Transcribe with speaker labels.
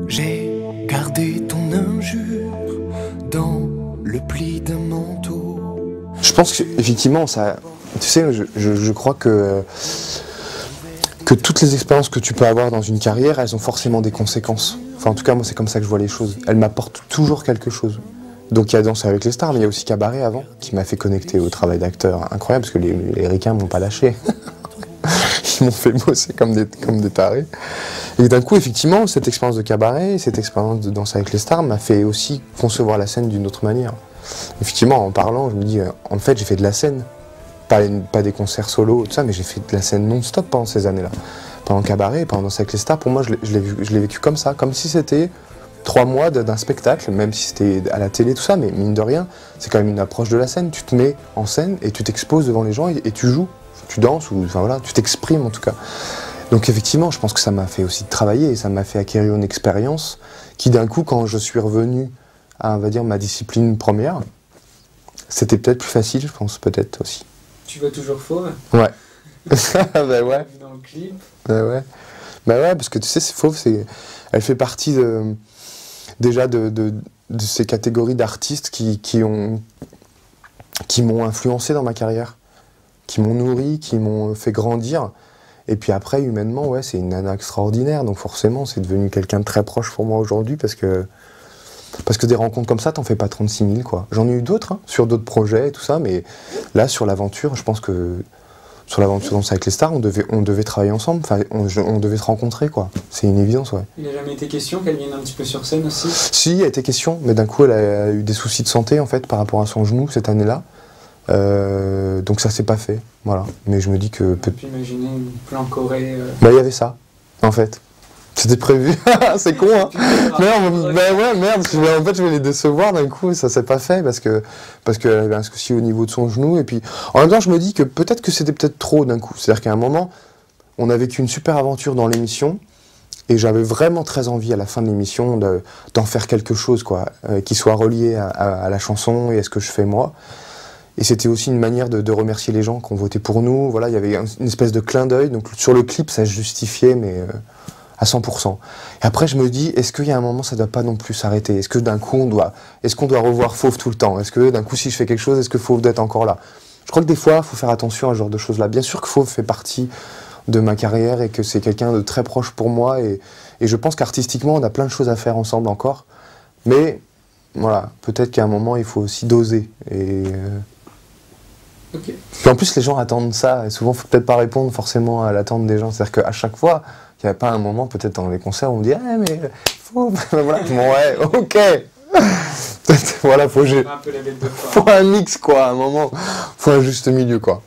Speaker 1: J'ai gardé ton injure dans le pli d'un manteau.
Speaker 2: Je pense qu'effectivement, ça, tu sais, je crois que toutes les expériences que tu peux avoir dans une carrière, elles ont forcément des conséquences. Enfin, en tout cas, moi, c'est comme ça que je vois les choses. Elles m'apportent toujours quelque chose. Donc, il y a Danser avec les stars, mais il y a aussi Cabaret avant, qui m'a fait connecter au travail d'acteur incroyable, parce que les ricains m'ont pas lâché. Ils m'ont fait bosser comme des tarés. Et d'un coup, effectivement, cette expérience de Cabaret, cette expérience de Danser avec les stars m'a fait aussi concevoir la scène d'une autre manière. Effectivement, en parlant, je me dis, en fait, j'ai fait de la scène. Pas des concerts solo, tout ça, mais j'ai fait de la scène non-stop pendant ces années-là. Pendant Cabaret, pendant Danser avec les stars, pour moi, je l'ai vécu comme ça, comme si c'était 3 mois d'un spectacle, même si c'était à la télé, tout ça, mais mine de rien, c'est quand même une approche de la scène. Tu te mets en scène et tu t'exposes devant les gens et tu joues, tu danses, ou enfin voilà, tu t'exprimes en tout cas. Donc effectivement, je pense que ça m'a fait aussi travailler et ça m'a fait acquérir une expérience qui d'un coup, quand je suis revenu à, on va dire, ma discipline première, c'était peut-être plus facile, je pense, peut-être aussi.
Speaker 3: Tu vois toujours Fauve?
Speaker 2: Ouais. Bah ouais.
Speaker 3: Dans le clip.
Speaker 2: Bah ouais. Bah ouais, parce que tu sais, Fauve, elle fait partie déjà de ces catégories d'artistes qui m'ont influencé dans ma carrière, qui m'ont nourri, qui m'ont fait grandir. Et puis après, humainement, ouais, c'est une nana extraordinaire. Donc forcément, c'est devenu quelqu'un de très proche pour moi aujourd'hui parce que des rencontres comme ça, t'en fais pas 36 000, quoi. J'en ai eu d'autres, hein, sur d'autres projets et tout ça, mais là, sur l'aventure, je pense que sur l'aventure Danser avec les stars, on devait travailler ensemble, enfin, on devait se rencontrer, quoi. C'est une évidence, ouais.
Speaker 3: Il n'a jamais été question qu'elle vienne un petit peu sur scène aussi?
Speaker 2: Si, il a été question, mais d'un coup, elle a eu des soucis de santé, en fait, par rapport à son genou, cette année-là. Donc ça s'est pas fait, voilà. Mais je me dis que...
Speaker 3: On peut imaginer une plan Corée...
Speaker 2: Bah, il y avait ça, en fait. C'était prévu. C'est con, hein. Merde, bah ouais, merde. En fait, je vais les décevoir d'un coup. Ça s'est pas fait parce qu'elle avait un souci au niveau de son genou. Et puis, en même temps, je me dis que peut-être que c'était peut-être trop d'un coup. C'est-à-dire qu'à un moment, on a vécu une super aventure dans l'émission. Et j'avais vraiment très envie, à la fin de l'émission, d'en faire quelque chose, quoi, qui soit relié à la chanson et à ce que je fais moi. Et c'était aussi une manière de remercier les gens qui ont voté pour nous. Voilà, il y avait une espèce de clin d'œil. Donc, sur le clip, ça se justifiait, mais... à 100%. Et après, je me dis, est-ce qu'il y a un moment, ça ne doit pas non plus s'arrêter? Est-ce que d'un coup, est-ce qu'on doit revoir Fauve tout le temps? Est-ce que d'un coup, si je fais quelque chose, est-ce que Fauve doit être encore là? Je crois que des fois, il faut faire attention à ce genre de choses-là. Bien sûr que Fauve fait partie de ma carrière et que c'est quelqu'un de très proche pour moi. Et je pense qu'artistiquement, on a plein de choses à faire ensemble encore. Mais voilà, peut-être qu'à un moment, il faut aussi doser. Et
Speaker 3: okay.
Speaker 2: Puis en plus, les gens attendent ça. Et souvent, il ne faut peut-être pas répondre forcément à l'attente des gens. C'est-à-dire qu'à chaque fois, il n'y avait pas un moment, peut-être dans les concerts, où on me dit « Ah, mais faut... » Voilà, bon, ouais, ok. Voilà, faut un mix, quoi, à un moment. Faut un juste milieu, quoi.